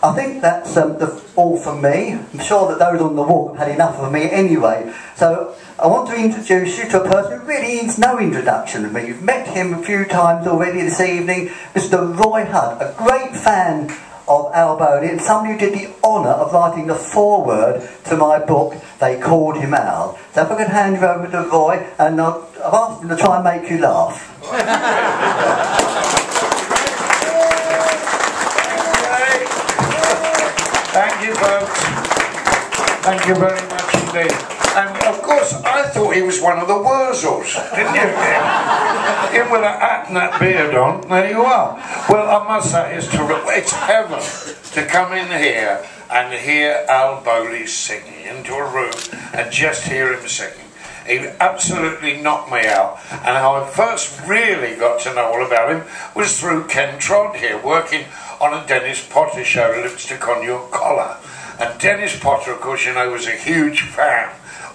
I think that's all from me. I'm sure that those on the walk have had enough of me anyway. So I want to introduce you to a person who really needs no introduction to me. You've met him a few times already this evening, Mr. Roy Hudd, a great fan of Al Bowley and somebody who did the honour of writing the foreword to my book, They Called Him Al. So if I could hand you over to Roy, and I've asked him to try and make you laugh. Thank you, folks. Thank you very much indeed. And of course, I thought he was one of the Wurzels, didn't you? Him with a hat and that beard on. There you are. Well, I must say, it's heaven to come in here and hear Al Bowley singing into a room and just hear him singing. He absolutely knocked me out, and how I first really got to know all about him was through Ken Trott here, working on a Dennis Potter show, Lipstick on Your Collar. And Dennis Potter, of course, you know, was a huge fan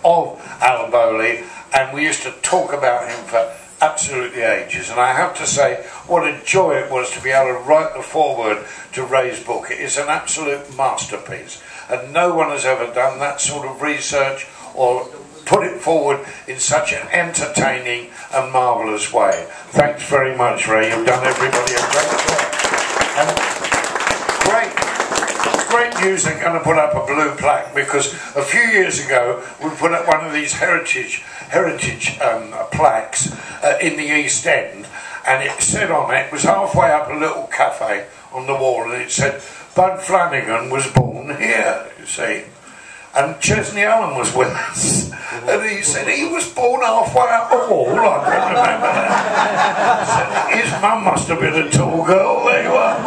of Al Bowley, and we used to talk about him for absolutely ages. And I have to say, what a joy it was to be able to write the foreword to Ray's book. It is an absolute masterpiece, and no one has ever done that sort of research or put it forward in such an entertaining and marvellous way. Thanks very much, Ray. You've done everybody a great job. And great news. They're going to put up a blue plaque, because a few years ago we put up one of these heritage plaques in the East End, and it said on it was halfway up a little cafe on the wall, and it said Bud Flanagan was born here, you see. And Chesney Allen was with us, and he said he was born halfway up the wall. I don't remember that. His mum must have been a tall girl. There you are.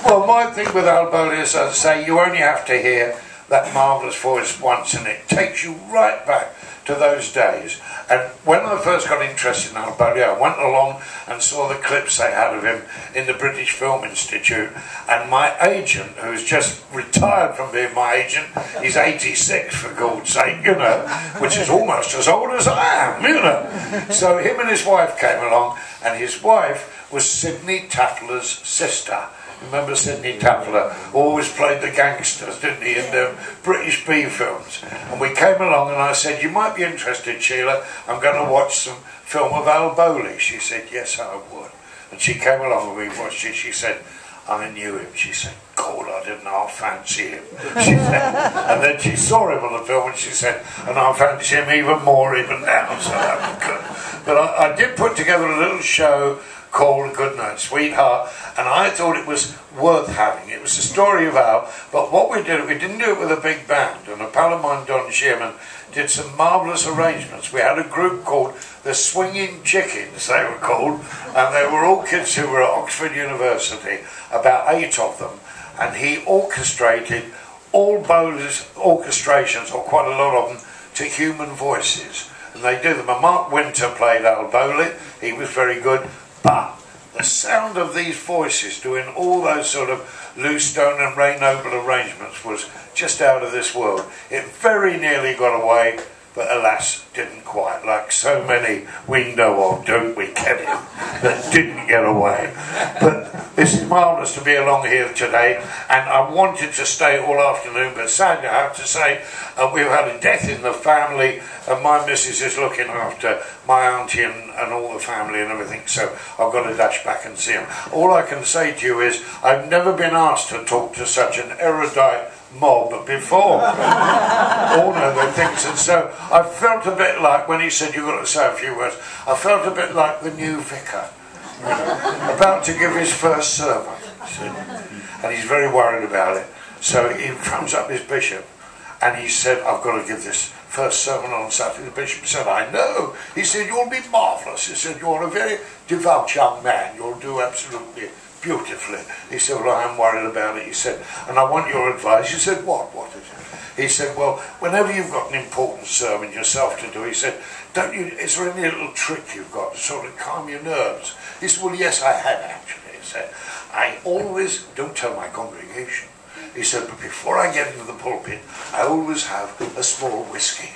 Well, my thing with Al Bowley is, as I say, you only have to hear that marvellous voice once, and it takes you right back to those days. And when I first got interested in Al Bowley, I went along and saw the clips they had of him in the British Film Institute, and my agent, who's just retired from being my agent, he's 86 for God's sake, you know, which is almost as old as I am, you know. So him and his wife came along, and his wife was Sidney Tatler's sister. Remember Sidney Tatler always played the gangsters, didn't he, in the British B films? And we came along, and I said, you might be interested, Sheila, I'm going to watch some film of Al Bowley. She said, yes, I would. And she came along and we watched it. She said, I knew him. She said, God, I didn't know I fancy him. She said, and then she saw him on the film, and she said, and I fancy him even more even now. So that was good. But I did put together a little show called Goodnight Sweetheart, and I thought it was worth having. It was the story of Al, but what we didn't do it with a big band, and a pal of mine, Don Shearman, did some marvellous arrangements. We had a group called the Swinging Chickens, they were called, and they were all kids who were at Oxford University, about 8 of them, and he orchestrated all Bowley's orchestrations, or quite a lot of them, to human voices, and they do them. And Mark Winter played Al Bowley, he was very good. But the sound of these voices doing all those sort of Lou Stone and Ray Noble arrangements was just out of this world. It very nearly got away, but alas, didn't quite, like so many we know of, don't we, Kevin, that didn't get away. But this is marvellous to be along here today, and I wanted to stay all afternoon, but sadly I have to say we've had a death in the family, and my missus is looking after my auntie and all the family and everything, so I've got to dash back and see them. All I can say to you is I've never been asked to talk to such an erudite mob before. All know their things, and so I felt a bit like, when he said you've got to say a few words, I felt a bit like the new vicar, you know, about to give his first sermon, and he's very worried about it. So he comes up his bishop, and he said, I've got to give this first sermon on Saturday. The bishop said, I know. He said, you'll be marvellous. He said, you're a very devout young man, you'll do absolutely beautifully. He said, well, I am worried about it. He said, and I want your advice. He said, what is it? He said, well, whenever you've got an important sermon yourself to do, he said, is there any little trick you've got to sort of calm your nerves? He said, well, yes, I have actually. He said, I always, don't tell my congregation, he said, but before I get into the pulpit, I always have a small whiskey.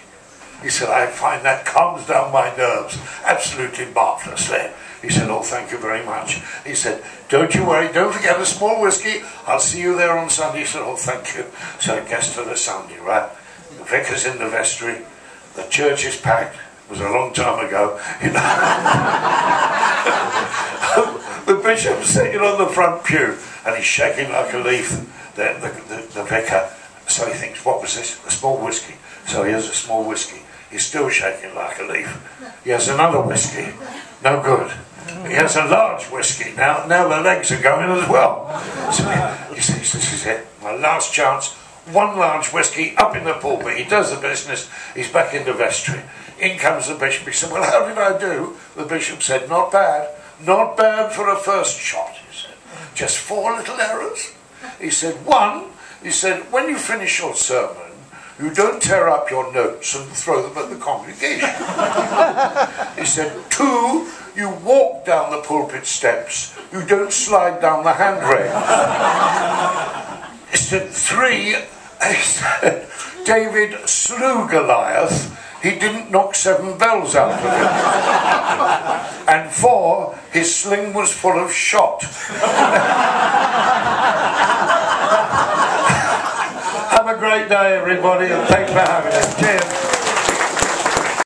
He said, I find that calms down my nerves absolutely marvellously. He said, oh, thank you very much. He said, don't you worry, don't forget a small whiskey. I'll see you there on Sunday. He said, oh, thank you. So it gets to the Sunday, right? The vicar's in the vestry. The church is packed. It was a long time ago, you know. The bishop's sitting on the front pew and he's shaking like a leaf, the vicar. So he thinks, what was this? A small whiskey. So he has a small whiskey. He's still shaking like a leaf. He has another whiskey. No good. He has a large whiskey. Now the legs are going as well. So he says, this is it. My last chance. One large whiskey up in the pulpit. He does the business. He's back in the vestry. In comes the bishop. He said, well, how did I do? The bishop said, not bad. Not bad for a first shot, he said. Just 4 little errors. He said, 1, he said, when you finish your sermon, you don't tear up your notes and throw them at the congregation. He said, 2, you walk down the pulpit steps. You don't slide down the handrails. He said, 3, he said, David slew Goliath. He didn't knock 7 bells out of him. And 4, his sling was full of shot. Have a great day, everybody, and thanks for having us. Cheers.